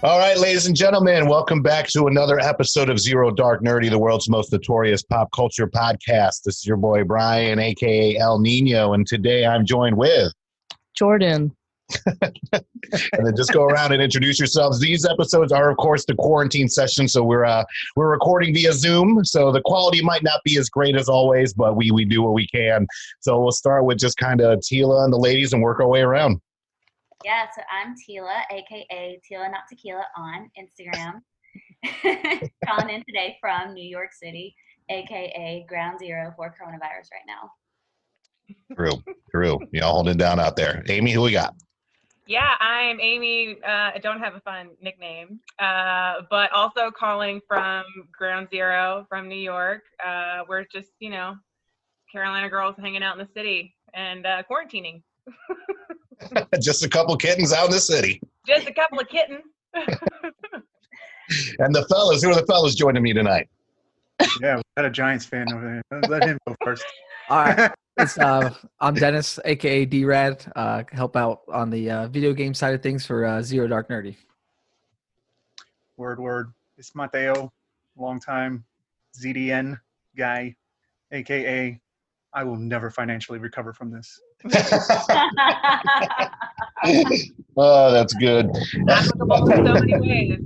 All right, ladies and gentlemen, welcome back to another episode of Zero Dark Nerdy, the world's most notorious pop culture podcast. This is your boy Brian, aka El Nino, and today I'm joined with Jordan. And then just go around and introduce yourselves. These episodes are, of course, the quarantine session, so we're recording via Zoom, so the quality might not be as great as always, but we do what we can. So we'll start with just kind of Tila and the ladies and work our way around. Yeah, so I'm Tila, aka Tila Not Tequila on Instagram. Calling in today from New York City, aka Ground Zero for coronavirus right now. True. Y'all holding down out there. Amy, who we got? Yeah, I'm Amy. I don't have a fun nickname, but also calling from Ground Zero from New York. We're just, Carolina girls hanging out in the city and quarantining. Just a couple kittens out in the city. Just a couple of kittens. And the fellas, who are the fellas joining me tonight? Yeah, we got a Giants fan over there. Let him go first. All right. I'm Dennis, a.k.a. D-Rad. Help out on the video game side of things for Zero Dark Nerdy. Word. It's Mateo, longtime ZDN guy, a.k.a. I will never financially recover from this. Oh, that's good. Applicable in so many ways.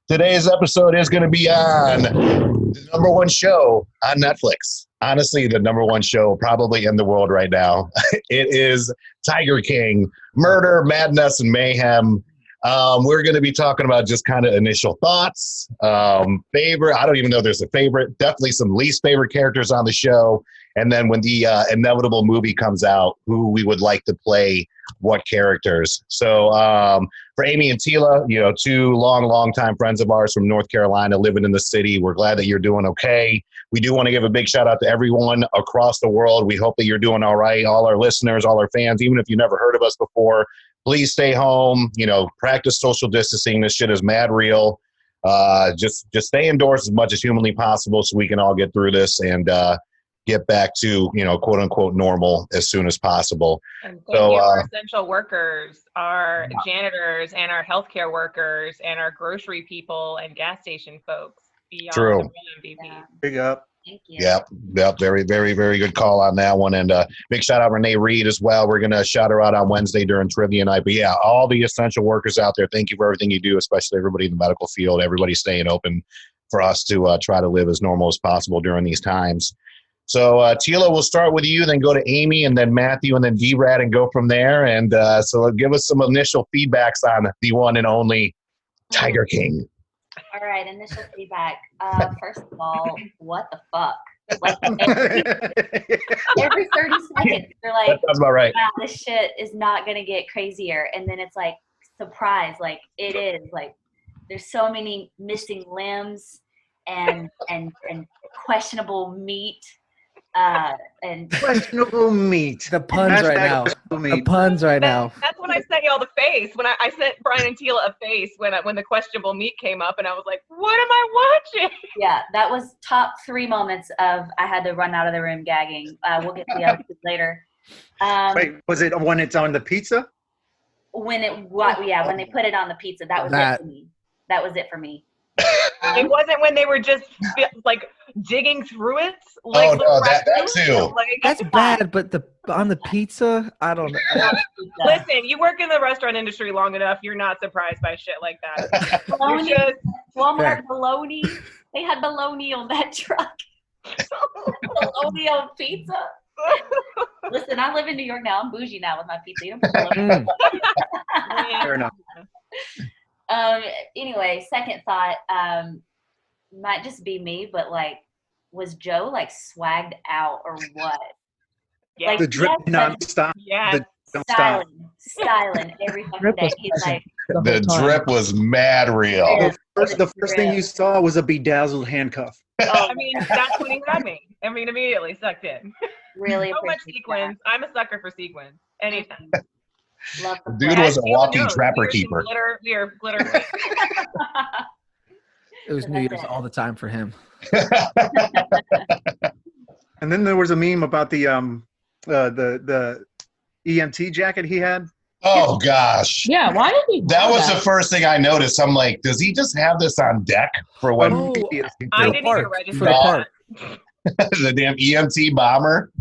Today's episode is going to be on the number one show on Netflix. Honestly, the number one show probably in the world right now. It is Tiger King, Murder, Madness, and Mayhem. We're going to be talking about just kind of initial thoughts, favorite. I don't even know if there's a favorite. Definitely some least favorite characters on the show. And then when the inevitable movie comes out, who we would like to play what characters. So for Amy and Tila, two long time friends of ours from North Carolina living in the city, we're glad that you're doing okay. We do want to give a big shout out to everyone across the world. We hope that you're doing all right. All our listeners, all our fans, even if you never heard of us before, please stay home, practice social distancing. This shit is mad real. Just stay indoors as much as humanly possible so we can all get through this and get back to, quote unquote normal as soon as possible. And thank you our essential workers, our janitors and our healthcare workers and our grocery people and gas station folks. Beyond True. The real MVP. Yeah. Big up. Thank you. Yep. Very, very, very good call on that one. And big shout out Renee Reed as well. We're going to shout her out on Wednesday during trivia night. But yeah, all the essential workers out there, thank you for everything you do, especially everybody in the medical field, everybody staying open for us to try to live as normal as possible during these times. So Tila, we'll start with you, then go to Amy, and then Matthew, and then D-Rad, and go from there. And so give us some initial feedbacks on the one and only Tiger King. All right, initial feedback. First of all, what the fuck? Like every 30 seconds, they're like, That sounds about right. wow, this shit is not going to get crazier. And then it's like, surprise, like it is. Like there's so many missing limbs and questionable meat. And Questionable meat. The puns right now. The puns right now. That's when I sent y'all the face. When I sent Brian and Tila a face when the questionable meat came up, and I was like, "What am I watching?" yeah, that was top 3 moments of I had to run out of the room gagging. We'll get to the other two later. Wait, was it when it's on the pizza? When they put it on the pizza, that was it for me. That was it for me. It wasn't when they were just like digging through it. Oh no, that too. That's bad, but on the pizza, I don't know. Listen, you work in the restaurant industry long enough, you're not surprised by shit like that. Bologna, Walmart bologna. They had bologna on that truck. Bologna on pizza. Listen, I live in New York now. I'm bougie now with my pizza. You don't put bologna. Fair enough. Anyway, second thought, might just be me, but like, was Joe like swagged out or what? Yeah. Like, The drip non-stop. Yeah. styling every fucking day. He's like, The drip was mad real. Yeah. The first thing you saw was a bedazzled handcuff. I mean, that's when he had me. I mean, immediately sucked in. really So much appreciate sequins. I'm a sucker for sequins. Anytime. that. Love the Dude flag. was a walking trapper keeper. We are glitter. It was New Year's all the time for him. And then there was a meme about the EMT jacket he had. Oh gosh. Yeah, why did he? That do was the first thing I noticed. I'm like, does he just have this on deck for when Oh, I the didn't even park, register for the that. park. the damn EMT bomber?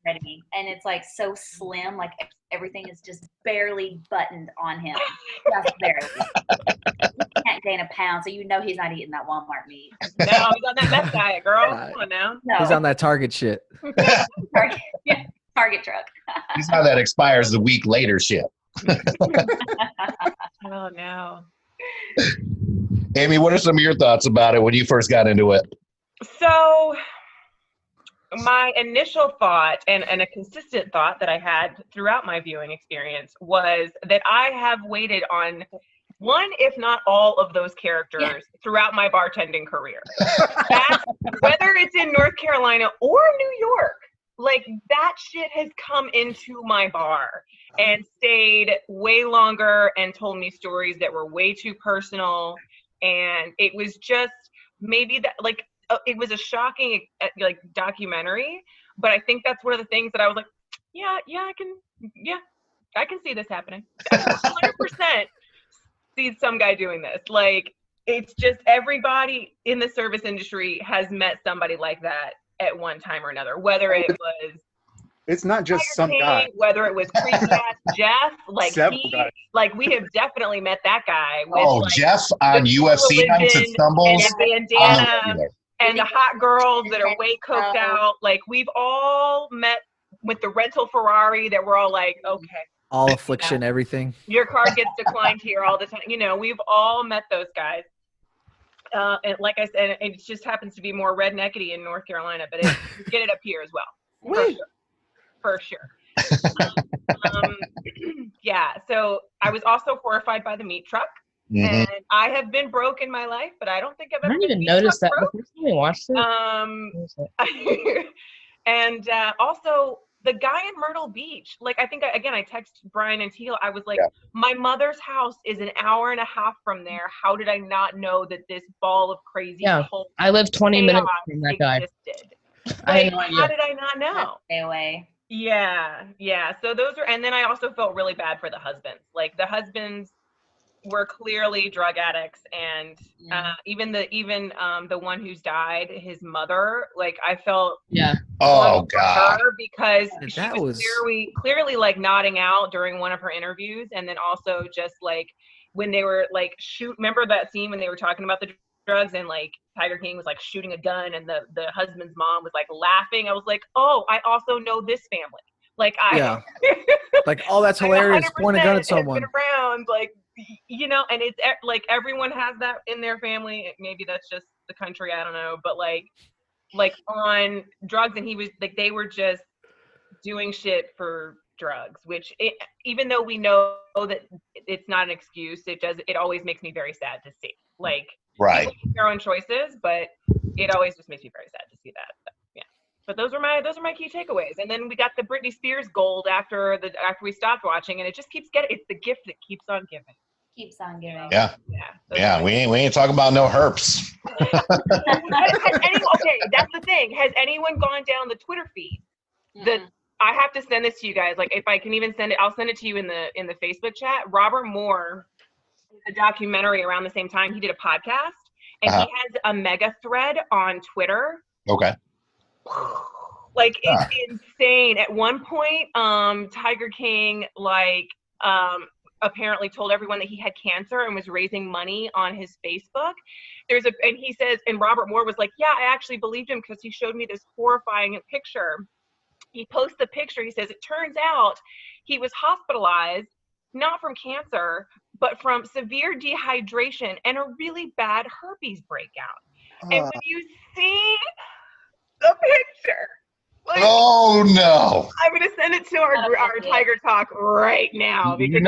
Ready. And it's like so slim, like everything is just barely buttoned on him. Just barely. He can't gain a pound, so you know he's not eating that Walmart meat. No, he's on that meth diet, girl. Right. Come on now. No. He's on that Target shit. Target, yeah, Target truck. He's how that expires a week later shit. Oh no. Amy, what are some of your thoughts about it when you first got into it? So my initial thought and a consistent thought that I had throughout my viewing experience was that I have waited on one, if not all of those characters throughout my bartending career. Whether it's in North Carolina or New York, like that shit has come into my bar and stayed way longer and told me stories that were way too personal. And it was just maybe that like, it was a shocking like documentary, but I think that's one of the things that I was like, I can see this happening. I can 100% see some guy doing this. Like, it's just everybody in the service industry has met somebody like that at one time or another, whether it was It's not just some King, guy. whether it was creepy ass Jeff, like Several guys. like we have definitely met that guy. With, Oh, like, Jeff on the UFC nights at religion Stumbles. and I'm bandana the and the hot girls that are way coked out. Like, we've all met with the rental Ferrari that we're all like, okay, All affliction, everything. your card gets declined here all the time. You know, we've all met those guys. And like I said, it just happens to be more redneckety in North Carolina, but you get it up here as well. For sure. Yeah, so I was also horrified by the meat truck. Mhm. And I have been broke in my life, but I don't think I've I ever didn't been even meat notice that truck the first time we watched it. broke. And also the guy in Myrtle Beach, like I texted Brian and Teal. I was like, my mother's house is an hour and a half from there. How did I not know that this ball of crazy cult I live 20 minutes chaos from that guy. existed? I had Like, no idea. how did I not know? Stay away. Yeah. So those are, and then I also felt really bad for the husbands. Like, the husbands were clearly drug addicts, and even the one who's died, his mother, like I felt Oh for God. her because she That was was- clearly like nodding out during one of her interviews, and then also just like when they were like remember that scene when they were talking about the drugs and like Tiger King was like shooting a gun and the husband's mom was like laughing. I was like, oh, I also know this family. Like like, oh, that's hilarious. Point a gun at someone. Been around, like, you know, and it's like everyone has that in their family. Maybe that's just the country, I don't know, but like on drugs, and he was like, they were just doing shit for drugs, which even though we know that it's not an excuse, it always makes me very sad to see. Like, Right. people make their own choices, but it always just makes me very sad to see that. But those are my key takeaways. And then we got the Britney Spears gold after we stopped watching, and it just keeps getting. It's the gift that keeps on giving. Keeps on giving. Yeah. We ain't talking about no herps. Okay, that's the thing. Has anyone gone down the Twitter feed? I have to send this to you guys. Like, if I can even send it, I'll send it to you in the Facebook chat. Robert Moore, a documentary around the same time, he did a podcast, and he has a mega thread on Twitter. Okay. Like, it's insane. At one point, Tiger King apparently told everyone that he had cancer and was raising money on his Facebook. And he says, and Robert Moore was like, yeah, I actually believed him because he showed me this horrifying picture. He posts the picture. He says, it turns out he was hospitalized, not from cancer, but from severe dehydration and a really bad herpes breakout. And when you see the picture, like, oh no! I'm gonna send it to our Tiger Talk right now, because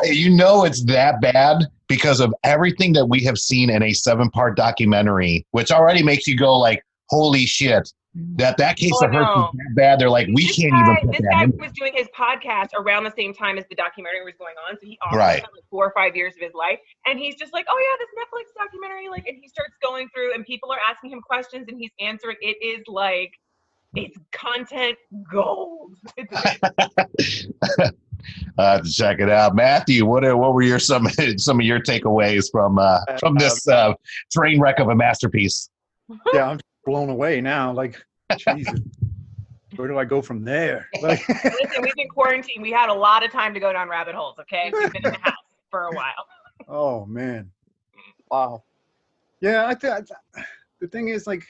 you know it's that bad because of everything that we have seen in a 7-part documentary, which already makes you go like, holy shit! That case of herpes is that bad. They're like, we can't even put this that guy in. was doing his podcast around the same time as the documentary was going on, so he also Right. had like 4 or 5 years of his life, and he's just like, oh yeah, this Netflix documentary, like, and he starts going through, and people are asking him questions, and he's answering. It is like, it's content gold. To check it out. Matthew, what were your some of your takeaways from this train wreck of a masterpiece? Yeah, I'm blown away now. Like, Jesus, where do I go from there? Like, Listen, we've been quarantined. We had a lot of time to go down rabbit holes, okay? We've been in the house for a while. oh man, wow. Yeah, the thing is, like,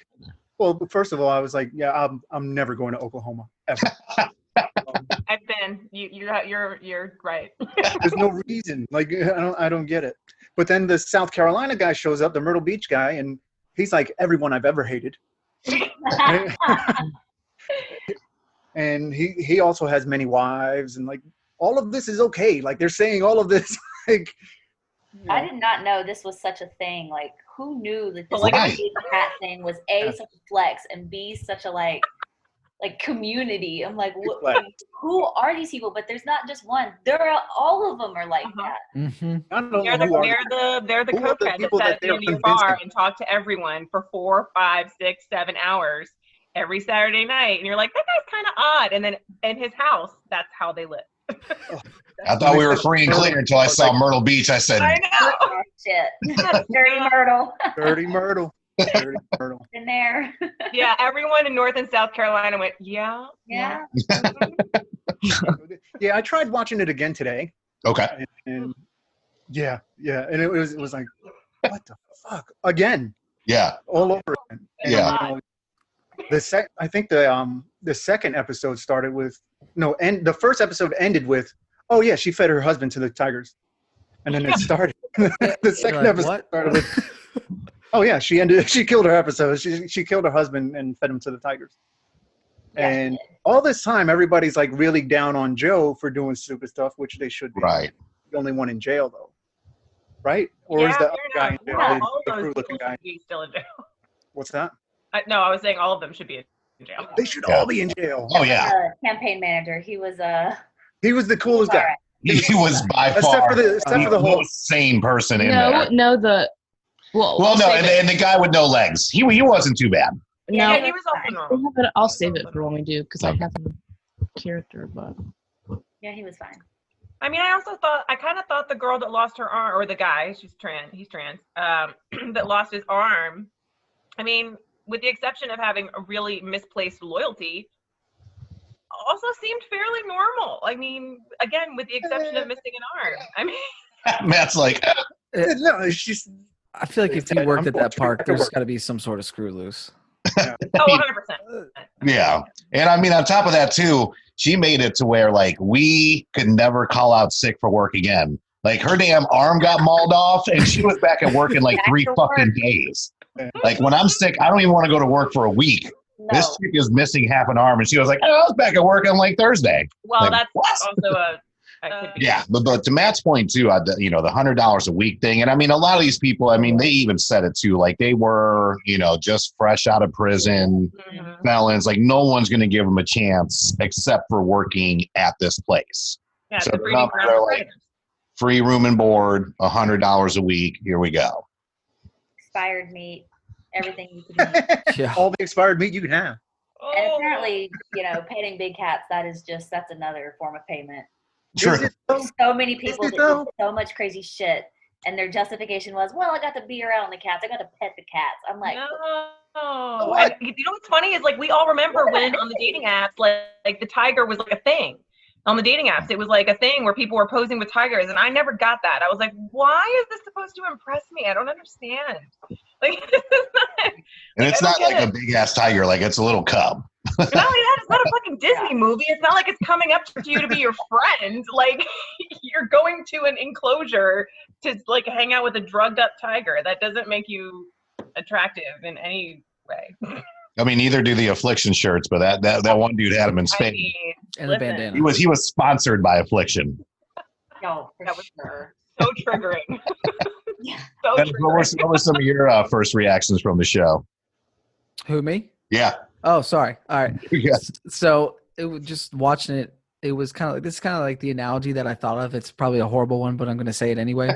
well, first of all, I was like, yeah, I'm never going to Oklahoma ever. I've been. You're right. There's no reason. Like, I don't get it. But then the South Carolina guy shows up, the Myrtle Beach guy, and he's like everyone I've ever hated. And he also has many wives, and like all of this is okay. Like they're saying all of this. Like, I did not know this was such a thing. Like, who knew that this Right. cat thing was A, such a flex, and B, such a like community. I'm like, who are these people? But there's not just one. All of them are like that. Mm-hmm. I don't know They're who they're the who are the cokehead that people sat that at the they're end of your convincing? bar and talked to everyone for 4, 5, 6, 7 hours every Saturday night, and you're like, that guy's kind of odd. And then in his house, that's how they live. I thought we were free and clear until I saw Myrtle Beach. I said, I know. Oh, shit. Dirty Myrtle. Dirty Myrtle. Dirty Myrtle. In there. Yeah, everyone in North and South Carolina went, yeah. Yeah. Yeah, I tried watching it again today, okay. and yeah, and it was like, what the fuck again, Yeah. all over again. And, Yeah. you know, I think the second episode started with the first episode ended with, oh yeah, she fed her husband to the tigers, and then it started. The second like, episode what? started with, oh yeah, she killed her episode. She killed her husband and fed him to the tigers. Yeah, And all this time, everybody's like really down on Joe for doing stupid stuff, which they should be. Right. The only one in jail, though, right? Or Yeah, is the fair other guy in enough. jail? Yeah, the all of those crew-looking people guy. should be still in jail. What's that? No, I was saying all of them should be in jail. They should Yeah. all be in jail. Oh yeah. Campaign manager. He was He was the coolest all guy. right. He was by Except far for the the whole. most sane person in there. Well, Well, no, save it. and the guy with no legs. He wasn't too bad. No, Yeah, he was also normal. I'll save it for when we do because I have a character, but Yeah, he was fine. I mean, I kind of thought the girl that lost her arm, or the guy, he's trans, that lost his arm. I mean, with the exception of having a really misplaced loyalty, also seemed fairly normal. I mean, again, with the exception of missing an arm. I mean, Matt's like, No, it's just. I feel like if you worked at that park, there's got to be some sort of screw loose. oh, 100%. yeah. And I mean, on top of that too, she made it to where like we could never call out sick for work again. Like her damn arm got mauled off and she was back at work in like 3 fucking days. Like when I'm sick, I don't even want to go to work for a week. No. This chick is missing half an arm and she was like, oh, I was back at work on like Thursday. Well, Like, that's what? also a could be. Yeah, but to Matt's point too, the $100 a week thing, and I mean, a lot of these people, I mean, they even said it too, like they were, just fresh out of prison, Mhm. felons. Like no one's going to give them a chance except for working at this place. Yeah, So the the breeding numbers ground are for like- predators. Free room and board, $100 a week. Here we go. Expired meat, everything you could eat. Yeah. All the expired meat you can have. And Oh. apparently, petting big cats, that's another form of payment. Sure. Is it though? So many people it that though? did so much crazy shit, and their justification was, well, I got to be around the cats. I got to pet the cats. I'm like, No. What? And you know what's funny is like we all remember when on the dating apps, like the tiger was like a thing. On the dating apps, it was like a thing where people were posing with tigers, and I never got that. I was like, why is this supposed to impress me? I don't understand. Like, this is not, And it's I not don't like get a big ass tiger, like it's a little cub. not only that, it's not a fucking Disney movie. It's not like it's coming up to you to be your friend. Like, you're going to an enclosure to like hang out with a drugged up tiger. That doesn't make you attractive in any way. I mean, neither do the Affliction shirts, but that one dude had him in I Spain. mean, And the listen, bandana. He was sponsored by Affliction. no, for That was sure. so triggering. Yeah. So Dennis, triggering. what were some of your first reactions from the show? Who, me? Yeah. Oh, sorry. All right. Yeah. So it was just watching it. It was kind of like, this is kind of like the analogy that I thought of. It's probably a horrible one, but I'm going to say it anyway.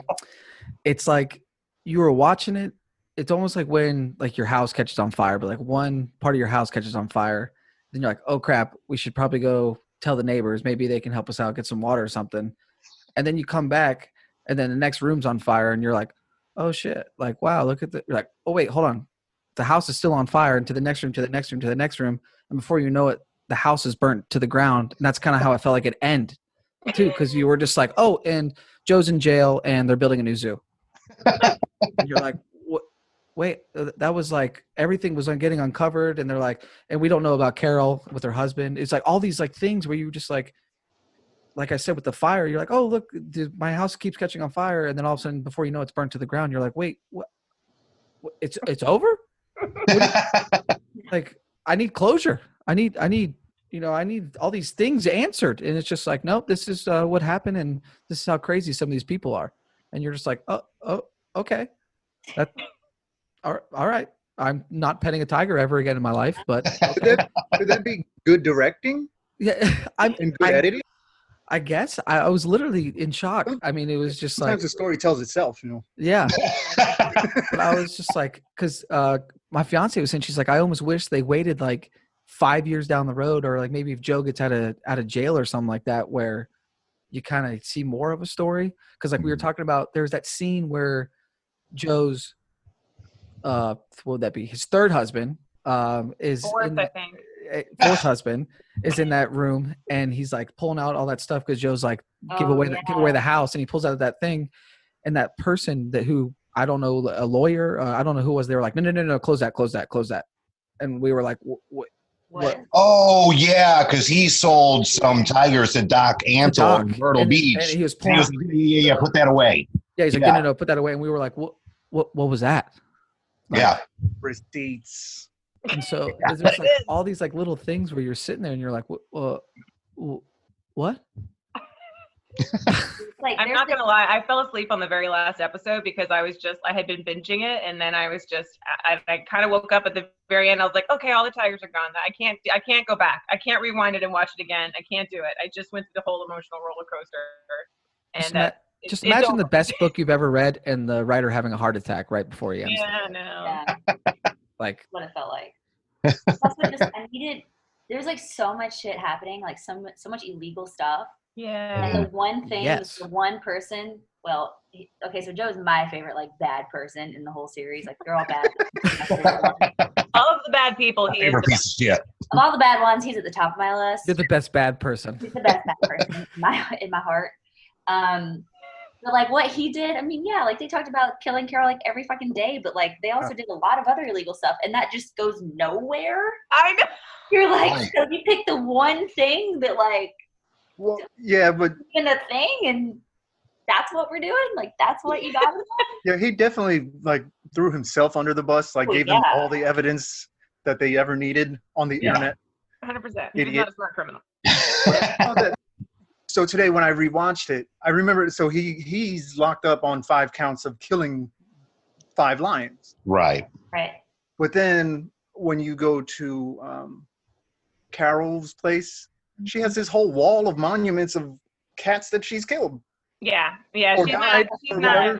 It's like you were watching it. It's almost like when like your house catches on fire, but like one part of your house catches on fire. Then you're like, oh crap, we should probably go tell the neighbors, maybe they can help us out, get some water or something. And then you come back and then the next room's on fire and you're like, oh shit. Like, wow, look at you're like, oh wait, hold on. The house is still on fire, and to the next room, to the next room, to the next room. And before you know it, the house is burnt to the ground. And that's kind of how it felt like it ended too. Cause you were just like, oh, and Joe's in jail and they're building a new zoo. And you're like, what? Wait, that was like, everything was getting uncovered. And they're like, and we don't know about Carol with her husband. It's like all these like things where you just like I said, with the fire, you're like, oh, look, my house keeps catching on fire. And then all of a sudden, before you know it's burnt to the ground, you're like, wait, what? It's over? Like, I need closure. I need all these things answered. And it's just like, nope, this is what happened. And this is how crazy some of these people are. And you're just like, oh, okay. All right. I'm not petting a tiger ever again in my life, but okay. Could that be good directing Yeah, and good editing? I guess I was literally in shock. I mean, it was just Sometimes like, the story tells itself, you know. yeah. But I was just like, because my fiance was saying, she's like, I almost wish they waited like 5 years down the road, or like maybe if Joe gets out of jail or something like that, where you kind of see more of a story. Because like we were talking about, there's that scene where Joe's, what would that be? His third husband is Fourth, I think. Fourth husband is in that room, and he's like pulling out all that stuff because Joe's like, give away the house, and he pulls out that thing, and that person who I don't know, a lawyer, I don't know who was. They were like, no, close that, and we were like, what? Oh yeah, because he sold some tigers to Doc Antle in Myrtle Beach. And he was pulling. Yeah, put that away. Yeah, he's like, no, put that away, and we were like, what was that? Like, yeah, receipts. And so there's like all these like little things where you're sitting there and you're like, what? Like, I'm not gonna lie, I fell asleep on the very last episode because I had been binging it, and then I kind of woke up at the very end. I was like, okay, all the tigers are gone. I can't go back. I can't rewind it and watch it again. I can't do it. I just went through the whole emotional roller coaster. And just imagine the best book you've ever read and the writer having a heart attack right before he ends. Yeah, no. Yeah. Like What it felt like. Also, there's like so much shit happening, like so much illegal stuff. Yeah. And the one thing, Yes. the one person, well, okay, so Joe's my favorite, like, bad person in the whole series. Like, they're all bad. All of the bad people, he is favorite piece of shit. Of all the bad ones, he's at the top of my list. you're the best bad person. He's the best bad person in my heart. But like what he did, I mean, yeah, like they talked about killing Carol like every fucking day, but like they also did a lot of other illegal stuff, and that just goes nowhere. I know. You're like, so you pick the one thing that like, well, yeah, but in a thing, and that's what we're doing. Like that's what you got. yeah, he definitely like threw himself under the bus, like gave them all the evidence that they ever needed on the internet. 100%. He's not a smart criminal. So today when I rewatched it, I remember, so he's locked up on 5 counts of killing 5 lions. Right. Right. But then when you go to Carol's place, she has this whole wall of monuments of cats that she's killed. Yeah. Or She's died, not. or whatever.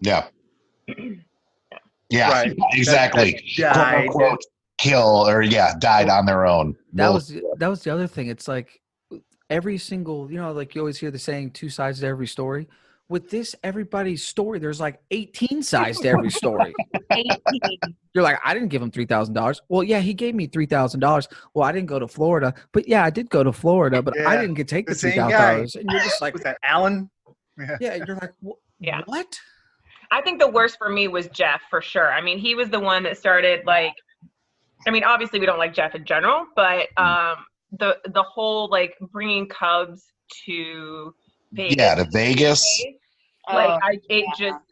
Yeah. Yeah. Right. Exactly. That Quote, unquote, kill or died on their own. That was the other thing. It's like every single, like you always hear the saying, 2 sides to every story. With this, everybody's story, there's like 18 sides to every story. 18. You're like, I didn't give him $3,000. Well, yeah, he gave me $3,000. Well, I didn't go to Florida, but yeah, I did go to Florida, but I didn't take the $3,000. And you're just like, was that Alan? Yeah, you're like, what? I think the worst for me was Jeff, for sure. I mean, he was the one that started like, I mean, obviously we don't like Jeff in general, but the whole like bringing cubs to Vegas. Yeah, to Vegas. Like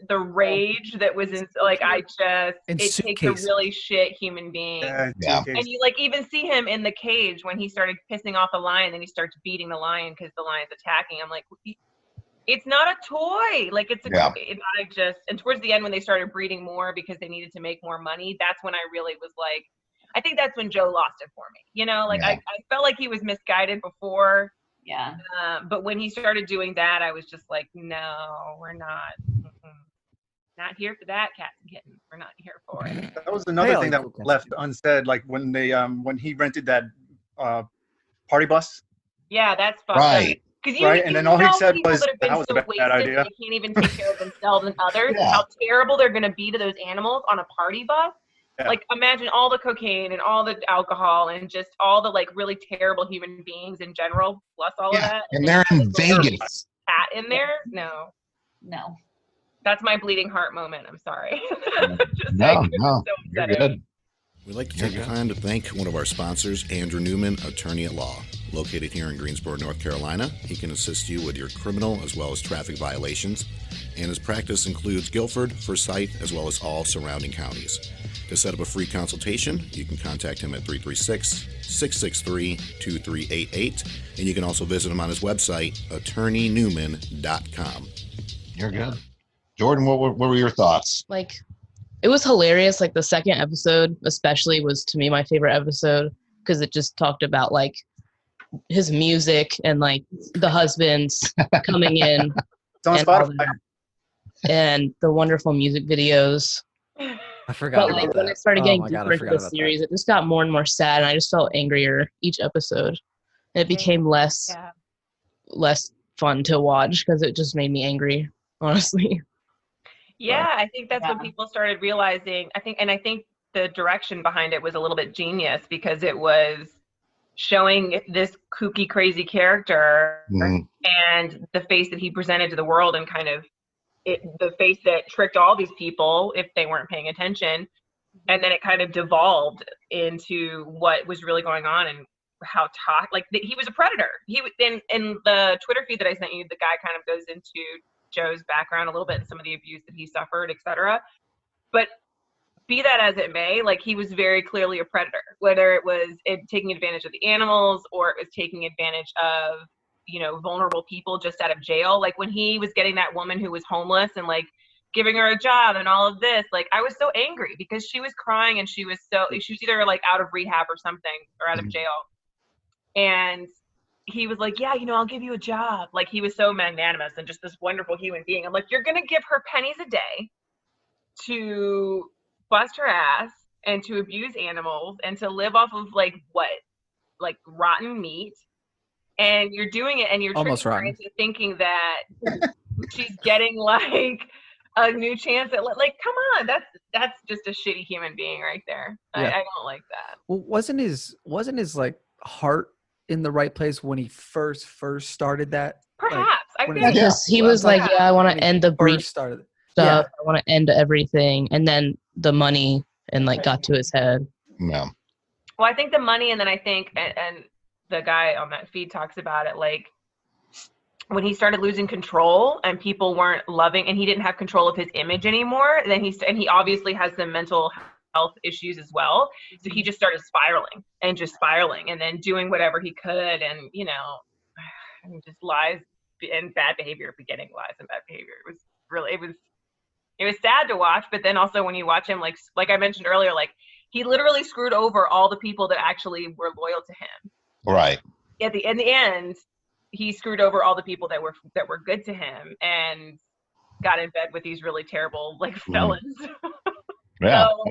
the rage that was in, like, it takes a really shit human being. Yeah. And you like even see him in the cage when he started pissing off the lion, then he starts beating the lion because the lion's attacking. I'm like, it's not a toy. Like it's and towards the end when they started breeding more because they needed to make more money, that's when I really was like, I think that's when Joe lost it for me. I felt like he was misguided before. Yeah. But when he started doing that, I was just like, no, we're not. Not here for that, cats and kittens. We're not here for it. That was another thing that was left unsaid. Like when they when he rented that party bus Yeah, that's fucked Right. up. Because Right, and then all he said people was, that have been "That was a so bad wasted idea." that they can't even take care of themselves and others, Yeah. how terrible they're going to be to those animals on a party bus. Yeah. Like, imagine all the cocaine and all the alcohol and just all the, like, really terrible human beings in general, plus all of that. And they're in just a little Vegas. cat in there? No. No. That's my bleeding heart moment. I'm sorry. Just No, saying, it's no, so you're upsetting. good. We'd like to take the time to thank one of our sponsors, Andrew Newman, attorney at law. Located here in Greensboro, North Carolina, he can assist you with your criminal as well as traffic violations, and his practice includes Guilford, Forsyth, as well as all surrounding counties. To set up a free consultation, you can contact him at 336-663-2388, and you can also visit him on his website, attorneynewman.com. You're good. Jordan, what were your thoughts? Like, it was hilarious. Like, the second episode especially was, to me, my favorite episode, because it just talked about, like, his music and, like, the husbands coming in It's on and all Spotify. that, and the wonderful music videos. I forgot But, like, about when that. it started Oh getting my God, I deeper into forgot the about series, it just got more and more sad, and I just felt angrier each episode. And it became less fun to watch because it just made me angry, honestly. Yeah, I think that's when Yeah. people started realizing, I think the direction behind it was a little bit genius because it was showing this kooky, crazy character Mhm. and the face that he presented to the world and kind of the face that tricked all these people if they weren't paying attention. And then it kind of devolved into what was really going on and how he was a predator. In the Twitter feed that I sent you, the guy kind of goes into Joe's background a little bit and some of the abuse that he suffered, etc. But be that as it may, like, he was very clearly a predator, whether it was taking advantage of the animals or it was taking advantage of, vulnerable people just out of jail. Like, when he was getting that woman who was homeless and, like, giving her a job and all of this, like, I was so angry because she was crying and she was either, like, out of rehab or something or out of jail. And he was like, yeah, I'll give you a job. Like, he was so magnanimous and just this wonderful human being. I'm like, you're going to give her pennies a day to bust her ass and to abuse animals and to live off of, like, what? Like, rotten meat. And you're doing it and you're Almost tricking her rotten. into thinking that she's getting, like, a new chance at, like, come on, that's just a shitty human being right there. Yeah. I don't like that. Well, wasn't his like heart in the right place when he first started that? Perhaps. I when think he- Because he was like, yeah, I want to end the breed First started. stuff. I want to end everything. And then the money and, like, got to his head. Yeah. Well, I think the money, and then I think, and the guy on that feed talks about it, like, when he started losing control and people weren't loving, and he didn't have control of his image anymore, then he obviously has some mental health issues as well. So he just started spiraling and then doing whatever he could, and and just lies and bad behavior begetting lies and bad behavior. It was really, it was sad to watch, but then also when you watch him, like I mentioned earlier, like, he literally screwed over all the people that actually were loyal to him. Right. In the end, he screwed over all the people that were good to him and got in bed with these really terrible, like, felons. Yeah. So,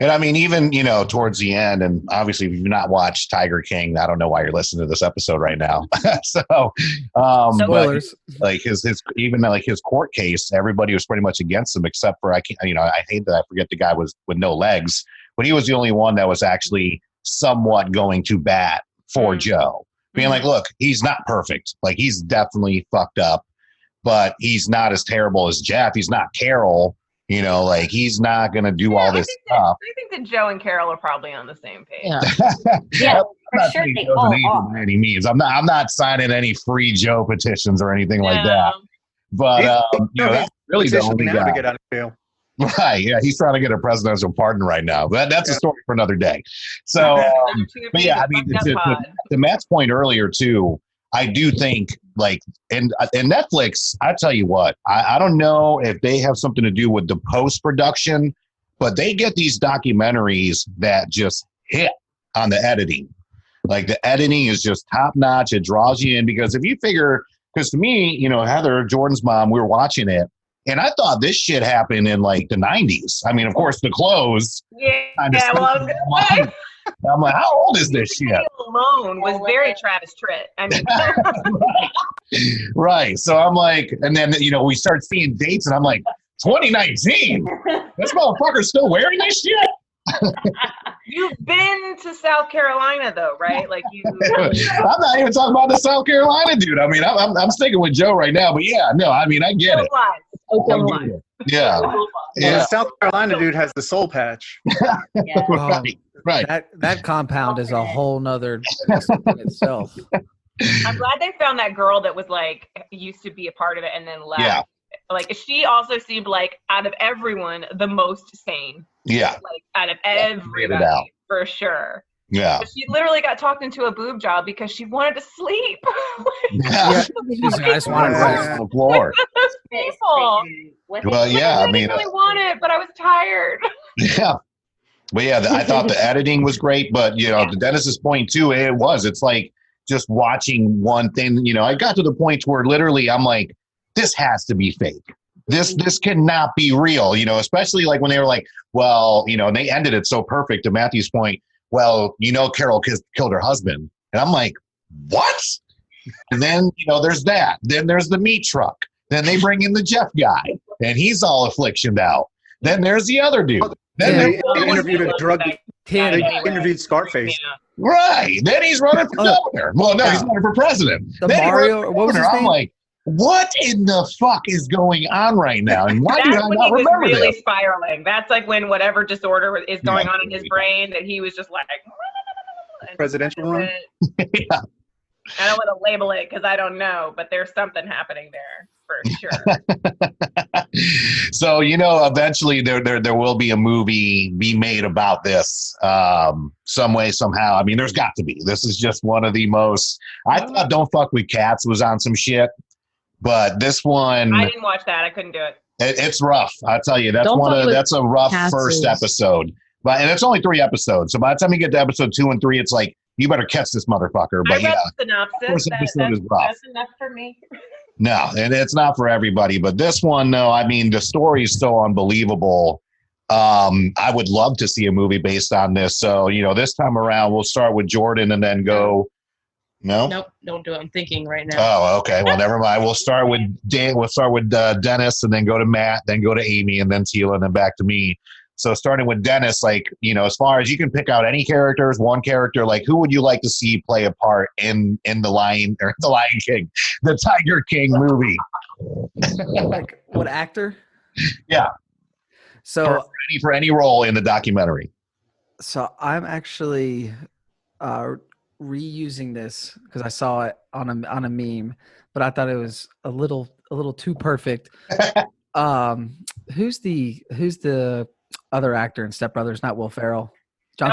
And I mean, even, towards the end, and obviously if you've not watched Tiger King, I don't know why you're listening to this episode right now. But Spoilers. like his court case, everybody was pretty much against him except for, I hate that I forget the guy was with no legs, but he was the only one that was actually somewhat going to bat for Joe, being like, look, he's not perfect. Like, he's definitely fucked up, but he's not as terrible as Jeff. He's not Carol. Like, he's not going to do all this stuff. I think that Joe and Carol are probably on the same page. Yeah. Yeah, I'm for not sure saying they Joe's all an angel by are. any means. I'm not signing any free Joe petitions or anything like that. But that's really the only now guy. to get out of jail. Right? Yeah, he's trying to get a presidential pardon right now. But that's a story for another day. So, but yeah, I mean, to Matt's point earlier too, I do think, like, and Netflix, I tell you what, I don't know if they have something to do with the post-production, but they get these documentaries that just hit on the editing. Like, the editing is just top-notch. It draws you in because if you figure, because to me, Heather, Jordan's mom, we were watching it, and I thought this shit happened in, like, the 90s. I mean, of course, the clothes. Yeah, well, I was going to say. I'm like, how old is this shit? alone was very Travis Tritt. I mean, Right. So I'm like, and then, we start seeing dates and I'm like, 2019? This motherfucker's still wearing this shit? you've been to South Carolina though, right? Like you. I'm not even talking about the South Carolina dude. I mean, I'm sticking with Joe right now, but yeah, no, I mean, I get it. Yeah. Well, Yeah. the South Carolina dude has the soul patch. Yeah. Right. That compound is a whole nother in itself. I'm glad they found that girl that was like used to be a part of it and then left. Yeah. Like she also seemed like out of everyone the most sane. Yeah. Like out of everybody for sure. Yeah. But she literally got talked into a boob job because she wanted to sleep. Yeah. She's like, I just want to rest. On the floor. People. Well, yeah, I I mean, didn't really want it, but I was tired. yeah. But yeah, I thought the editing was great, but to Dennis's point too, it's like just watching one thing, I got to the point where literally I'm like, this has to be fake. This cannot be real, especially like when they were like, well, and they ended it so perfect to Matthew's point. Well, Carol killed her husband. And I'm like, what? And then, there's that. Then there's the meat truck. Then they bring in the Jeff guy and he's all afflictioned out. Then there's the other dude. Then they interviewed a drug. They interviewed Scarface. Right. Then he's running for governor. Well, no, he's running for president. The then Mario, what was his name? I'm like, what in the fuck is going on right now? And why do I not remember really this? spiraling. That's like when whatever disorder is going on in his brain that he was just like Presidential run? Yeah. I don't want to label it because I don't know, but there's something happening there for sure. So, eventually there will be a movie be made about this some way, somehow. I mean, there's got to be. This is just one of the most. I thought Don't Fuck with Cats was on some shit, but this one. I didn't watch that. I couldn't do it. It's rough. I tell you, that's that's a rough first episode. And it's only 3 episodes. So by the time you get to episode 2 and 3, it's like, you better catch this motherfucker. But I read the synopsis. first episode is rough. That's enough for me. No, and it's not for everybody. But this one, no, I mean, the story is so unbelievable. I would love to see a movie based on this. So, this time around, we'll start with Jordan and then go. No? Nope, don't do it. I'm thinking right now. Oh, okay. Well, never mind. We'll start with Dennis and then go to Matt, then go to Amy and then Tila and then back to me. So starting with Dennis, like, as far as you can pick out any characters, one character, like who would you like to see play a part in the Lion King, the Tiger King movie? Like what actor? Yeah. So for any role in the documentary. So I'm actually reusing this because I saw it on a meme, but I thought it was a little too perfect. Who's the other actor in Step Brothers? Not Will Ferrell. John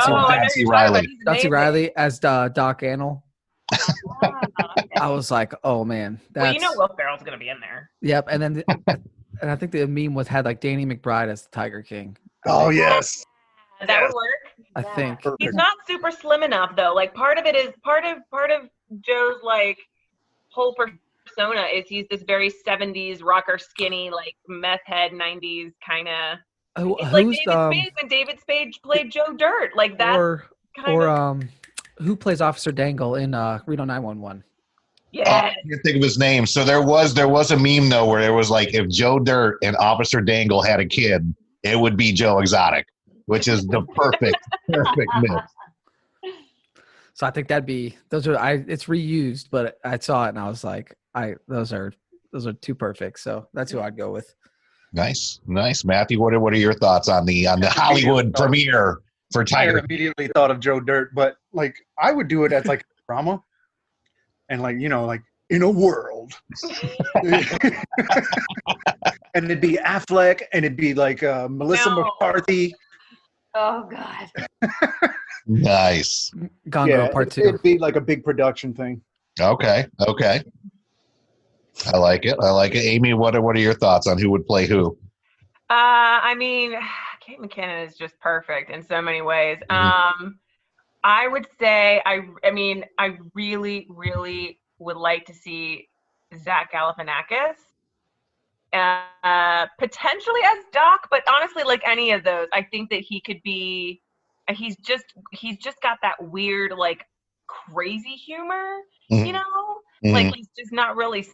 C. Reilly. John C. Reilly as Doc Antle. I was like, oh man, well, Will Ferrell's gonna be in there. Yep, and then and I think the meme had like Danny McBride as the Tiger King. Oh yes, that would work. I think he's not super slim enough though. Like part of Joe's like whole persona is he's this very 70s rocker, skinny, like meth head 90s kind of. It's like David Spade when David Spade played Joe Dirt, like that. Who plays Officer Dangle in Reno 911? Yeah, I can't think of his name. So there was a meme though where it was like if Joe Dirt and Officer Dangle had a kid, it would be Joe Exotic, which is the perfect mix. So I think that'd be it's reused, but I saw it and I was like, those are too perfect. So that's who I'd go with. Nice. Matthew, what are your thoughts on the Hollywood premiere for Tiger? I immediately thought of Joe Dirt, but like I would do it as like a drama, and like like in a world, and it'd be Affleck, and it'd be like Melissa McCarthy. Oh God. Nice. Gone Girl Part 2. It'd be like a big production thing. Okay. I like it. Amy, what are your thoughts on who would play who? I mean, Kate McKinnon is just perfect in so many ways. Mm-hmm. I would say, I really, really would like to see Zach Galifianakis, potentially as Doc, but honestly, like any of those, I think that he could be. He's just got that weird, like crazy humor, Mhm. you know, Mhm. like he's just not really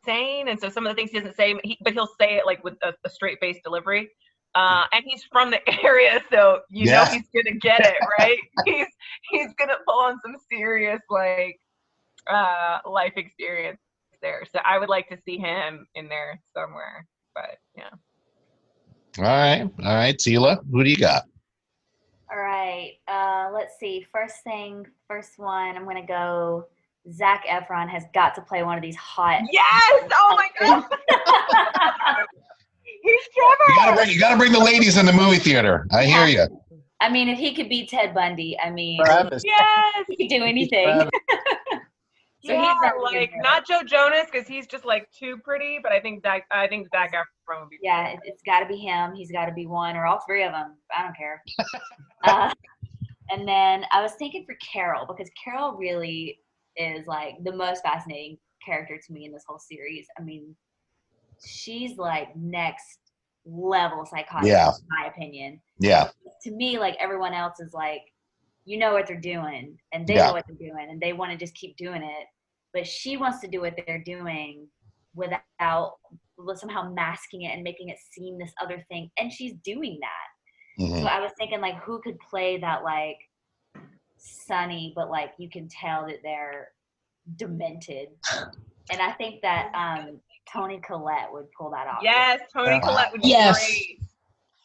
sane, and so some of the things he doesn't say, but he'll say it like with a straight face delivery. And he's from the area, so you know he's gonna get it right. He's gonna pull on some serious like life experience there. So I would like to see him in there somewhere. But yeah. All right, Tila, who do you got? All right. Let's see. First one. I'm gonna go. Zac Efron has got to play one of these hot. Yes! Oh my god! He's Trevor. You gotta bring the ladies in the movie theater. I hear you. I mean, if he could beat Ted Bundy, I mean, Travis. Yes. he could do anything. So Yeah, he's not like not Joe Jonas because he's just like too pretty, but I think Zac Efron would be. Yeah, it's got to be him. He's got to be one or all three of them. I don't care. And then I was thinking for Carol, because Carol really is like the most fascinating character to me in this whole series. I mean, she's like next level psychotic, in my opinion. Yeah. To me, like everyone else is like, you know what they're doing, and they know what they're doing, and they want to just keep doing it. But she wants to do what they're doing without somehow masking it and making it seem this other thing. And she's doing that. Mm-hmm. So I was thinking, like, who could play that, like, sunny, but, like, you can tell that they're demented. And I think that Toni Collette would pull that off. Yes, Toni Collette would be great.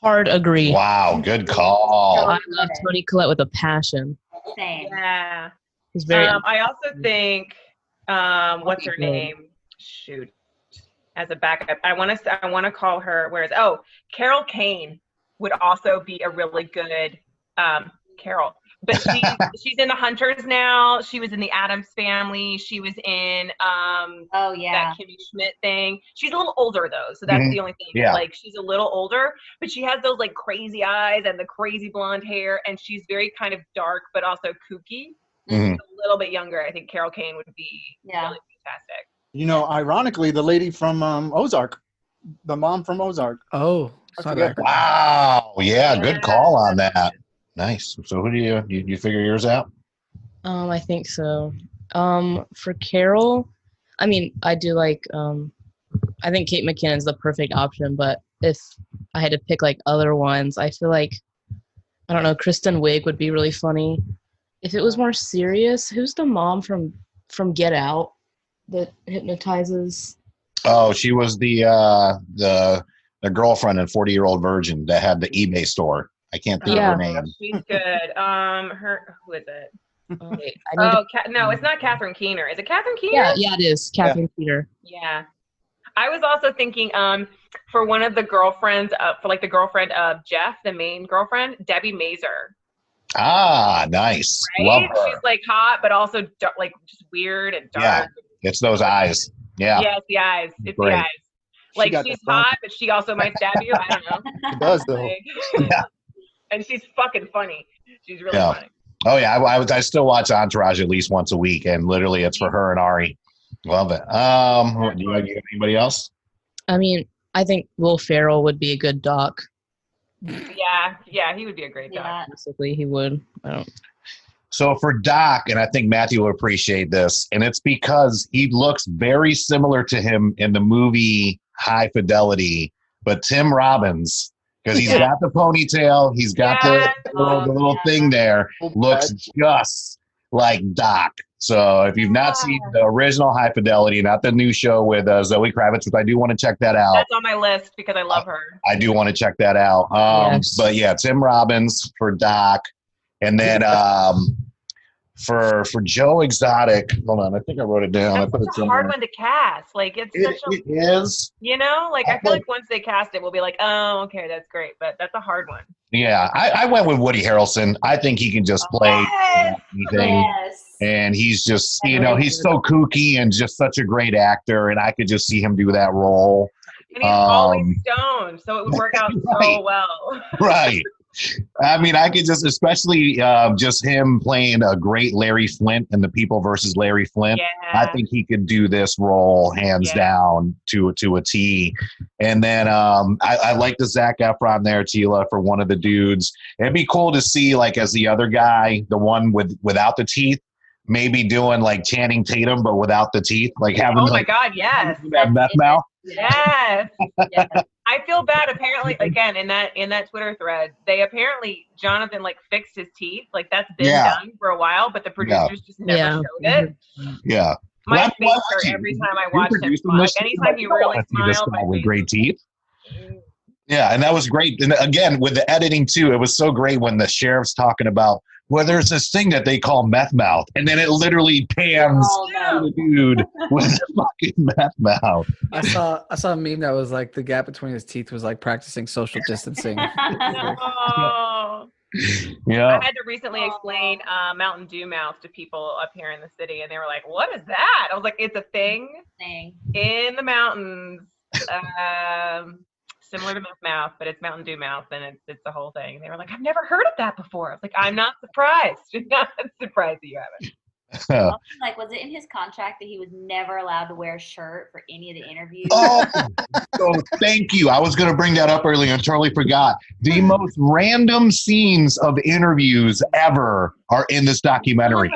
Hard agree. Wow, good call. I love Toni Collette with a passion. Same. Yeah. He's very. I also think, what's her name? Shoot. As a backup, I want to call her. Carol Kane would also be a really good Carol. But she's in The Hunters now. She was in The Addams Family. She was in that Kimmy Schmidt thing. She's a little older though, so that's the only thing. Yeah. Like she's a little older, but she has those like crazy eyes and the crazy blonde hair, and she's very kind of dark but also kooky. Mm-hmm. A little bit younger. I think Carol Kane would be really fantastic. You know, ironically, the lady from Ozark, the mom from Ozark. Oh, sorry. Wow. Yeah, good call on that. Nice. So who do you figure yours out? I think so. For Carol, I mean, I do like, I think Kate McKinnon's the perfect option, but if I had to pick like other ones, I feel like, I don't know, Kristen Wiig would be really funny. If it was more serious, who's the mom from Get Out that hypnotizes? Oh, she was the girlfriend in 40-Year-Old Virgin that had the eBay store. I can't think of her name. She's good. Who is it? Wait, no, it's not Catherine Keener. Is it Catherine Keener? Yeah, it is Catherine Keener. Yeah. I was also thinking for one of the girlfriends, for like the girlfriend of Jeff, the main girlfriend, Debbie Mazur. Ah, nice. Right? Love her. She's like hot, but also like just weird and dark. Yeah, it's those eyes. Yeah. Yeah, it's the eyes. It's Great. the eyes. Like she's hot, but she also might stab you. I don't know. She does though. Yeah. And she's fucking funny. She's really funny. Oh yeah, I still watch Entourage at least once a week, and literally it's for her and Ari. Love it. Do you have anybody else? I mean, I think Will Ferrell would be a good doc. Yeah, he would be a great doc. Basically, he would. So for Doc, and I think Matthew will appreciate this, and it's because he looks very similar to him in the movie High Fidelity, but Tim Robbins, because he's got the ponytail, he's got the little thing there, looks just like Doc. So if you've not seen the original High Fidelity, not the new show with Zoe Kravitz, which I do want to check that out. That's on my list because I love her. I do want to check that out. But yeah, Tim Robbins for Doc. And then for Joe Exotic, hold on, I think I wrote it down. That's such a hard one to cast. Like it is. You know, like I feel like once they cast it, we'll be like, oh, okay, that's great. But that's a hard one. Yeah, I went with Woody Harrelson. I think he can just play anything. Yes. And he's just, he's so kooky and just such a great actor. And I could just see him do that role. And he's always stoned, so it would work out so well. Right. I mean, I could just, especially just him playing a great Larry Flint in The People versus Larry Flint. Yeah. I think he could do this role hands down to a T. And then I like the Zac Efron there, Tila, for one of the dudes. It'd be cool to see, like, as the other guy, the one without the teeth, maybe doing like Channing Tatum, but without the teeth, like having Oh my God, yes. that meth mouth. Yes. Yes. I feel bad. Apparently, again, in that Twitter thread, Jonathan like fixed his teeth. Like that's been done for a while, but the producers just never showed it. Yeah. My face hurt every time I watched him smile. Like anytime he really smiled, my with face great teeth. Yeah, and that was great. And again, with the editing too, it was so great when the sheriff's talking about, well, there's this thing that they call meth mouth, and then it literally pans to the dude with the fucking meth mouth. I saw a meme that was like the gap between his teeth was like practicing social distancing. No. Yeah. I had to recently explain Mountain Dew mouth to people up here in the city, and they were like, "What is that?" I was like, "It's a thing in the mountains, similar to mouth, but it's Mountain Dew mouth, and it's the whole thing." And they were like, "I've never heard of that before." I was like, "I'm not surprised. I'm not surprised that you haven't." Like, was it in his contract that he was never allowed to wear a shirt for any of the interviews? Oh, thank you. I was going to bring that up earlier and totally forgot. The most random scenes of interviews ever are in this documentary.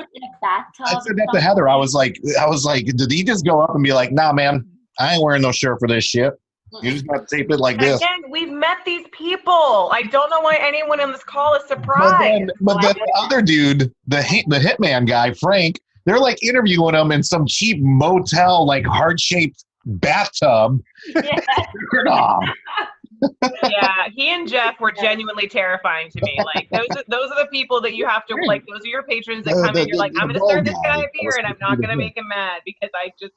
I said that to Heather. I was like, did he just go up and be like, "Nah, man, I ain't wearing no shirt for this shit. You just got to tape it like this." Again, we've met these people. I don't know why anyone on this call is surprised. But then the other dude, the hitman guy, Frank, they're like interviewing him in some cheap motel, like heart-shaped bathtub. Yeah. Yeah, he and Jeff were genuinely terrifying to me. Like those are the people that you have to like. Those are your patrons that come in. You're like, I'm going to serve this guy a beer, and I'm not going to make him mad because I just.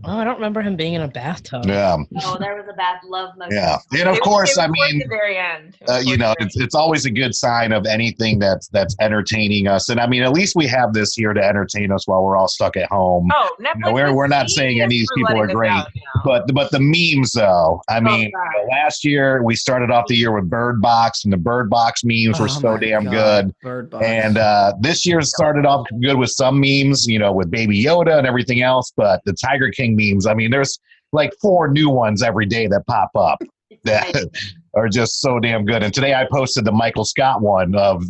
Oh, I don't remember him being in a bathtub. Yeah. No, there was a bad love motion. Yeah, and of course, I mean, the very end. It's always a good sign of anything that's entertaining us, and I mean, at least we have this here to entertain us while we're all stuck at home. Oh, Netflix we're not saying any of these people are great, but the memes though. I mean, last year we started off the year with Bird Box, and the Bird Box memes were so damn good. Bird Box. And this year started off good with some memes, with Baby Yoda and everything else, but the Tiger King memes, I mean, there's like 4 new ones every day that pop up that are just so damn good. And today I posted the Michael Scott one of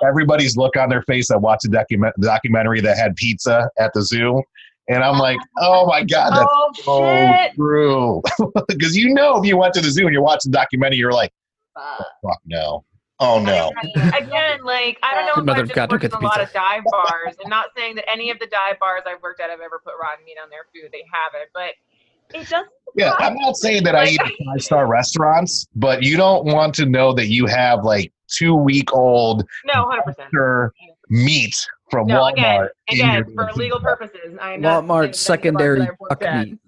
everybody's look on their face that watched the documentary that had pizza at the zoo. And I'm like, oh my God, that's so true. Because if you went to the zoo and you're watching the documentary, you're like, oh, fuck no. Oh no. Again, like I don't know if I've just worked in a lot of dive bars. I'm not saying that any of the dive bars I've worked at have ever put rotten meat on their food. They haven't, but it doesn't. Yeah, I'm not saying that I eat at 5-star restaurants, but you don't want to know that you have like 2-week-old 100% meat from Walmart. Again, for legal purposes. I'm not Walmart secondary buck meat.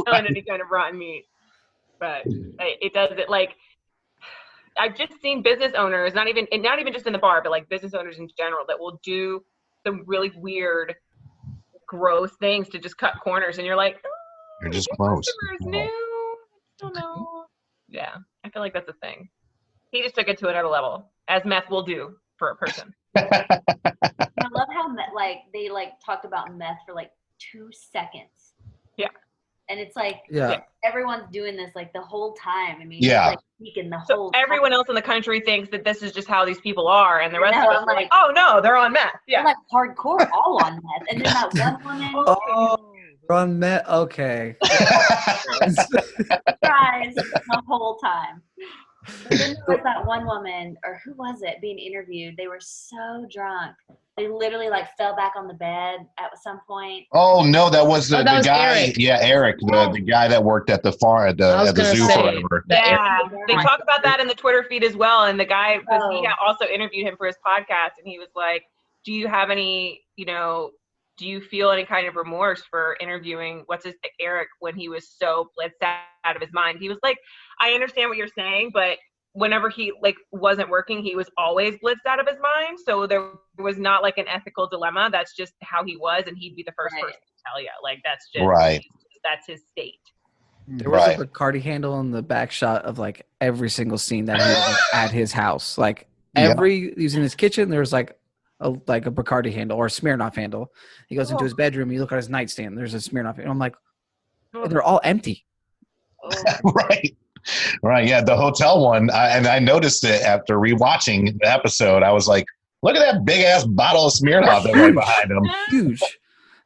Selling any kind of rotten meat, but it does it like. I've just seen business owners, not even just in the bar, but like business owners in general, that will do some really weird, gross things to just cut corners, and you're like, you're just close. New. I don't know. Yeah, I feel like that's a thing. He just took it to another level, as meth will do for a person. I love how they talked about meth for like 2 seconds. Yeah. And it's like yeah. everyone's doing this like the whole time. I mean, yeah. Speaking the so whole everyone time. else in the country thinks that this is just how these people are, and the rest of us are like, oh no, they're on meth. Yeah. They're like hardcore all on meth. And then that one woman. On meth. Okay. Surprise the whole time. But then there was that one woman, or who was it, being interviewed. They were so drunk. They literally fell back on the bed at some point. Oh no, that was the guy. Eric. Yeah, Eric, the guy that worked at the farm at the zoo forever. Yeah, they talk about that in the Twitter feed as well. And the guy, because he also interviewed him for his podcast, and he was like, "Do you have any, do you feel any kind of remorse for interviewing Eric when he was so blitzed out of his mind?" He was like, "I understand what you're saying, but whenever he wasn't working, he was always blitzed out of his mind. So there was not an ethical dilemma. That's just how he was, and he'd be the first person to tell you. That's just that's his state." There was a Bacardi handle in the back shot of every single scene that he was at his house. He's in his kitchen. There's a Bacardi handle or a Smirnoff handle. He goes into his bedroom. You look at his nightstand. There's a Smirnoff. And I'm like, they're all empty. Right. Yeah. The hotel one. I noticed it after rewatching the episode. I was like, Look at that big ass bottle of Smirnoff that's right behind him. Huge.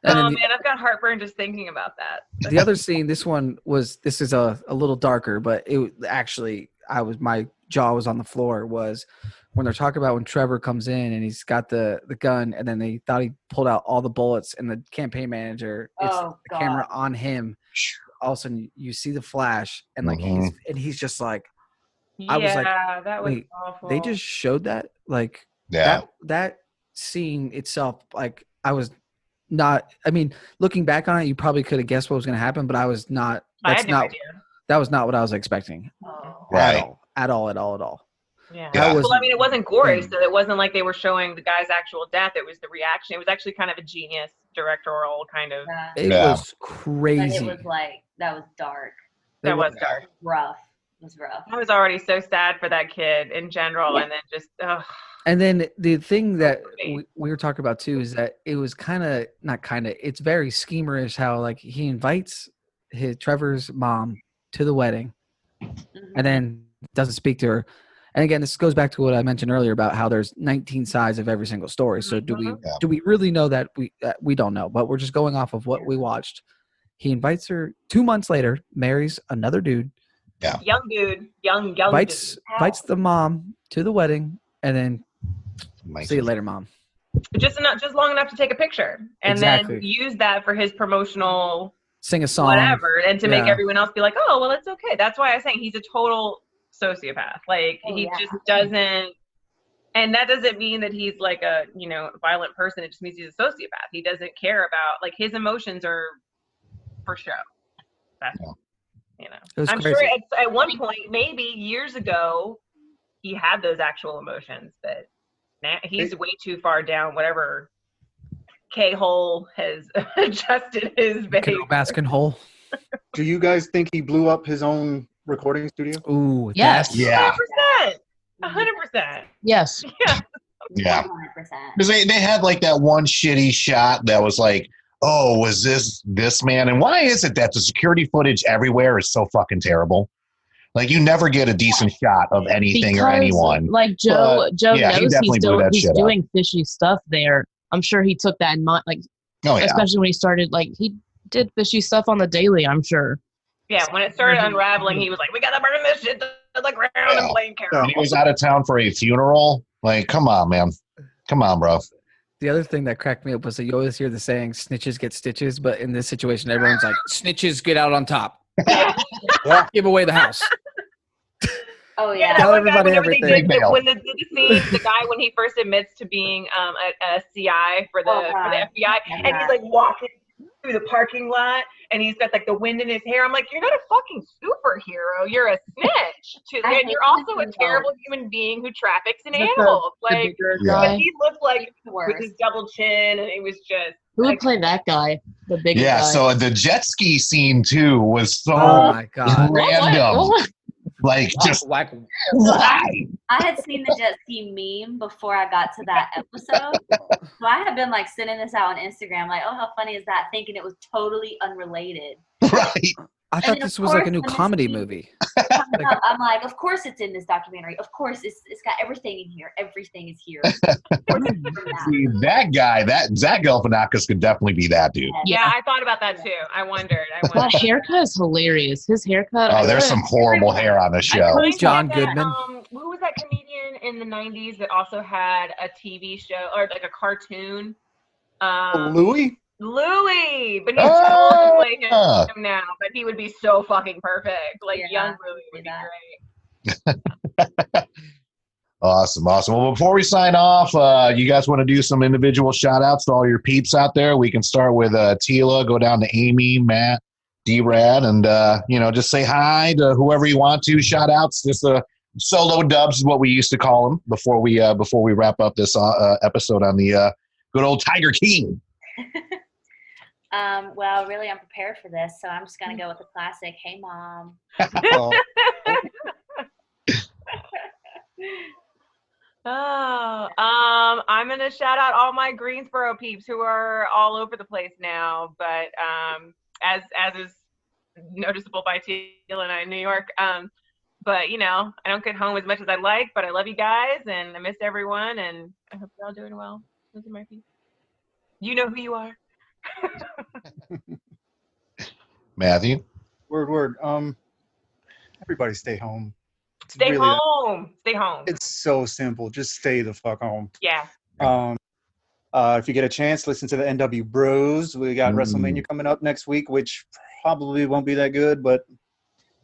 And Oh then man, I've got heartburn just thinking about that. the other scene, this is a little darker, but it actually, my jaw was on the floor, was when they're talking about when Trevor comes in and he's got the gun, and then they thought he pulled out all the bullets, and the campaign manager, it's Oh, the camera on him. All of a sudden you see the flash, and like he's just like, I was like, that was wait, awful. they just showed that? Like Yeah. that scene itself, like I was not, I mean, looking back on it, you probably could have guessed what was going to happen, but I was not. I That's had no not. idea. That was not what I was expecting. Oh. Right. At all. Yeah. Yeah. Well, I mean, it wasn't gory, Mm. so it wasn't like they were showing the guy's actual death. It was the reaction. It was actually kind of a genius directorial kind of. Yeah. It Yeah. was But crazy. it was like, that was dark. That It was was- dark. Rough. It was rough. I was already so sad for that kid in general, Yeah. and then just, ugh. And then the thing that me. we were talking about too is that it was it's very schemerish how like he invites Trevor's mom to the wedding Mhm. and then doesn't speak to her. And again, this goes back to what I mentioned earlier about how there's 19 sides of every single story. So do we really know that? We don't know, but we're just going off of what we watched. He invites her 2 months later, marries another dude, Young dude, young invites dude. the mom to the wedding, and then Nice. see you later, mom. Just long enough to take a picture, and Exactly. then use that for his promotional Sing a song. whatever, and to make Yeah. everyone else be like, oh, well, it's okay. That's why I was saying he's a total sociopath. Like Oh, he yeah. just doesn't, and that doesn't mean that he's like a violent person. It just means he's a sociopath. He doesn't care about, like, his emotions are for show. That's It was I'm crazy. sure at one point, maybe years ago, he had those actual emotions, but now he's way too far down whatever K-hole has adjusted his behavior. Baskin hole. Do you guys think he blew up his own recording studio? Ooh, Yes. that's- Yeah. 100%. Yes. Yeah. 100%. Because they had like that one shitty shot that was like, oh, was this man? And why is it that the security footage everywhere is so fucking terrible? Like you never get a decent shot of anything or anyone. Like Joe yeah, he knows definitely blew that he's shit up. doing fishy stuff there. I'm sure he took that in mind, like Oh yeah. especially when he started, like he did fishy stuff on the daily, I'm sure. Yeah, when it started unraveling, he was like, we gotta burn this shit to the ground and blame Carol. And he was out of town for a funeral. Like, come on, man. Come on, bro. The other thing that cracked me up was that you always hear the saying "snitches get stitches," but in this situation, everyone's like, "Snitches get out on top." Give away the house. Oh, Yeah, yeah. Tell that one guy, everybody whenever they everything. did, when the scene, the guy when he first admits to being a CI for the FBI, and he's like walking through the parking lot, and he's got like the wind in his hair. I'm like, you're not a fucking superhero. You're a snitch. I And you're hate also a snitches. terrible human being who traffics in Is it animals. the Like, bigger Yeah. guy? he looked like The with his worst. double chin, and it was just. Who would like, play that guy? The bigger Yeah. guy. So the jet ski scene too was so Oh my god! random. Like just Whack. why? I had seen the jet ski meme before I got to that episode. So I had been like sending this out on Instagram, like, oh, how funny is that? Thinking it was totally unrelated. Right. I And thought then, this of was like a course, new when this comedy scene movie. comes up, I'm like, of course it's in this documentary. Of course it's got everything in here. Everything is here. See, that guy, that Zac Galifianakis could definitely be that dude. Yeah, I thought about that too. I wondered. That haircut is hilarious. His haircut. Oh, there's some horrible hair on the show. Kind John of that, Goodman. Who was that comedian in the 90s that also had a TV show or like a cartoon? Louis? Louis, but he's Oh, too old to play yeah. him now. But he would be so fucking perfect. Like Yeah, young Louis would be that. great. Awesome. Well, before we sign off, you guys want to do some individual shout outs to all your peeps out there? We can start with Tila, go down to Amy, Matt, D-Rad, and, just say hi to whoever you want to. Shout outs, just solo dubs is what we used to call them before we wrap up this episode on the good old Tiger King. Well, really unprepared for this, so I'm just gonna go with the classic. Hey, mom. Oh, I'm gonna shout out all my Greensboro peeps who are all over the place now. But as is noticeable by Teal and I in New York, But, you know, I don't get home as much as I'd like, but I love you guys, and I miss everyone, and I hope you're all doing well. Mr. Murphy. You know who you are. Matthew? Word. Everybody stay home. Stay home. Stay home. It's so simple. Just stay the fuck home. Yeah. If you get a chance, listen to the NW Bros. We got WrestleMania coming up next week, which probably won't be that good, but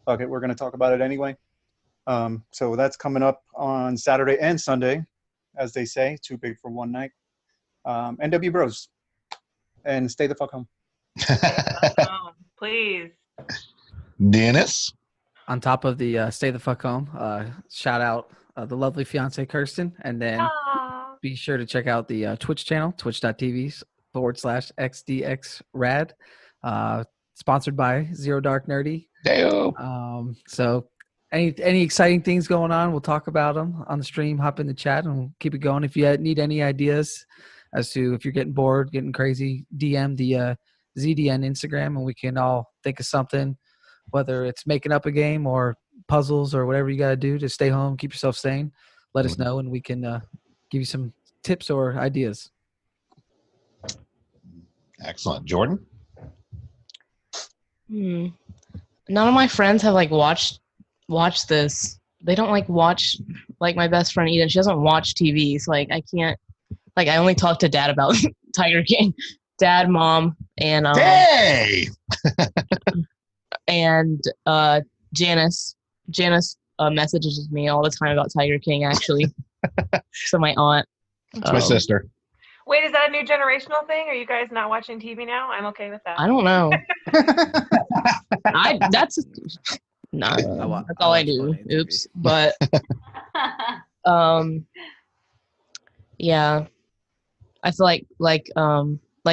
fuck it, we're going to talk about it anyway. So that's coming up on Saturday and Sunday, as they say, too big for one night. NW Bros. And stay the fuck home. Please. Dennis? On top of the stay the fuck home, shout out the lovely fiance Kirsten, and then be sure to check out the Twitch channel, twitch.tv/xdxrad, sponsored by Zero Dark Nerdy. So any exciting things going on, we'll talk about them on the stream. Hop in the chat and we'll keep it going. If you need any ideas as to if you're getting bored, getting crazy, DM the ZDN Instagram, and we can all think of something, whether it's making up a game or puzzles or whatever you got to do to stay home, keep yourself sane. Let us know, and we can give you some tips or ideas. Excellent. Jordan? None of my friends have watched this. They don't watch, my best friend Eden. She doesn't watch TV, so I can't. I only talk to Dad about Tiger King. Dad, Mom, and hey! And Janice messages me all the time about Tiger King, actually. So my aunt. It's my sister. Wait, is that a new generational thing? Are you guys not watching TV now? I'm okay with that. I don't know. That's all I do. Oops. But yeah. I feel like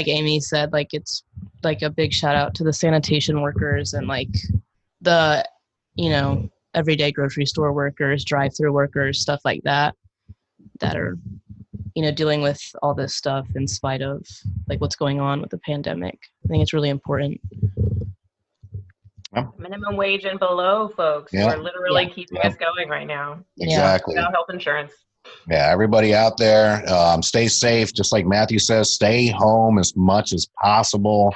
Amy said, it's a big shout out to the sanitation workers and the, everyday grocery store workers, drive-through workers, stuff like that are, dealing with all this stuff in spite of what's going on with the pandemic. I think it's really important. Minimum wage and below folks who are literally keeping us going right now. Exactly. Without health insurance. Yeah, everybody out there, stay safe. Just like Matthew says, stay home as much as possible.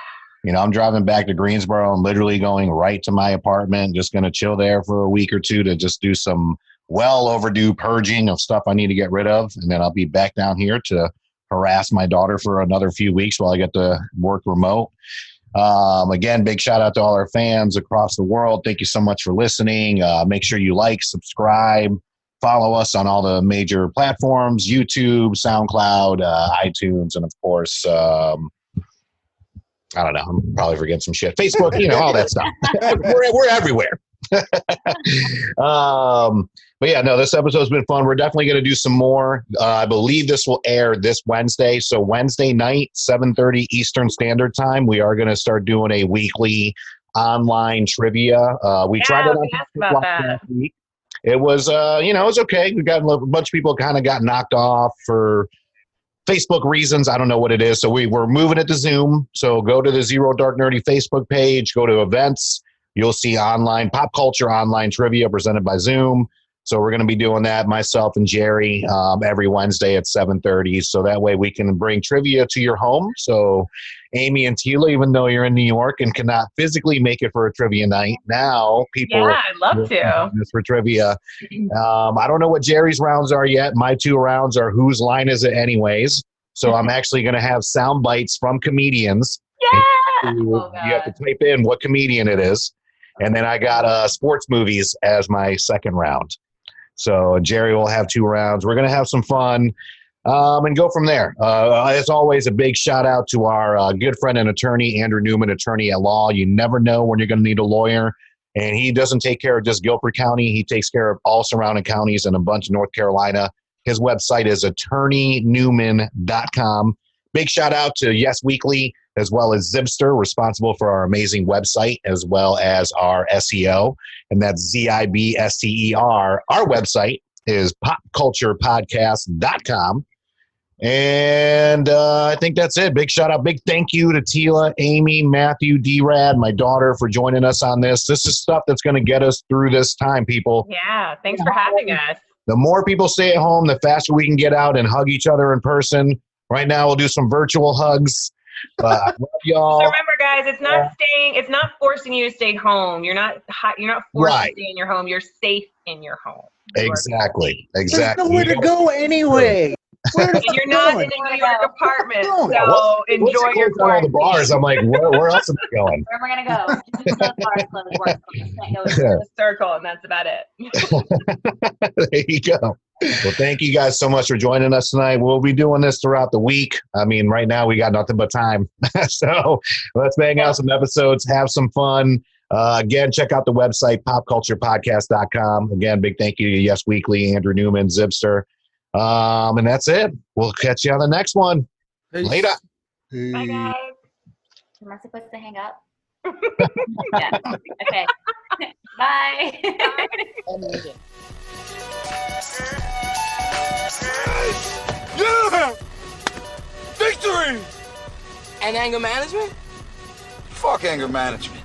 I'm driving back to Greensboro and literally going right to my apartment, just going to chill there for a week or two to just do some well overdue purging of stuff I need to get rid of. And then I'll be back down here to harass my daughter for another few weeks while I get to work remote. Again, big shout out to all our fans across the world. Thank you so much for listening. Make sure you subscribe, follow us on all the major platforms, YouTube, SoundCloud, iTunes, and of course, I don't know, I'm probably forgetting some shit. Facebook, all that stuff. We're everywhere. But yeah, no, this episode's been fun. We're definitely going to do some more. I believe this will air this Wednesday. So Wednesday night, 7:30 Eastern Standard Time, we are going to start doing a weekly online trivia. We tried it about that last week. It was, it was okay. We got a bunch of people kind of got knocked off for Facebook reasons. I don't know what it is. So we're moving it to Zoom. So go to the Zero Dark Nerdy Facebook page, go to events. You'll see online pop culture, online trivia presented by Zoom. So we're going to be doing that, myself and Jerry, every Wednesday at 7:30. So that way we can bring trivia to your home. So Amy and Tila, even though you're in New York and cannot physically make it for a trivia night, now people I'd love to for trivia. I don't know what Jerry's rounds are yet. My 2 rounds are whose line is it anyways. So I'm actually going to have sound bites from comedians. Yeah. You have to type in what comedian it is. And then I got sports movies as my second round. So Jerry will have 2 rounds. We're going to have some fun and go from there. As always, a big shout out to our good friend and attorney, Andrew Newman, attorney at law. You never know when you're going to need a lawyer. And he doesn't take care of just Guilford County. He takes care of all surrounding counties and a bunch of North Carolina. His website is attorneynewman.com. Big shout out to Yes Weekly, as well as Zibster, responsible for our amazing website, as well as our SEO. And that's ZIBSTER. Our website is popculturepodcast.com. And I think that's it. Big shout out, big thank you to Tila, Amy, Matthew, D-Rad, my daughter, for joining us on this. This is stuff that's going to get us through this time, people. Yeah, thanks for having us. The more people stay at home, the faster we can get out and hug each other in person. Right now, we'll do some virtual hugs. Love y'all. So remember, guys, it's not forcing you to stay home. You're not forced to stay in your home. You're safe in your home. Exactly. There's nowhere to go anyway. And you're not in a New York apartment, so enjoy your all the bars. I'm like, where else am I going? Where am I gonna go? Just the bars closed, work's closed. Can't go Yeah. a circle, and that's about it. There you go. Well, thank you guys so much for joining us tonight. We'll be doing this throughout the week. I mean, right now we got nothing but time. So let's bang out some episodes, have some fun. Again, check out the website, popculturepodcast.com. Again, big thank you to Yes Weekly, Andrew Newman, Zipster. And that's it. We'll catch you on the next one. Peace. Later. Bye, guys. Am I supposed to hang up? Yeah. Okay. Bye. Yeah! Victory! And anger management? Fuck anger management.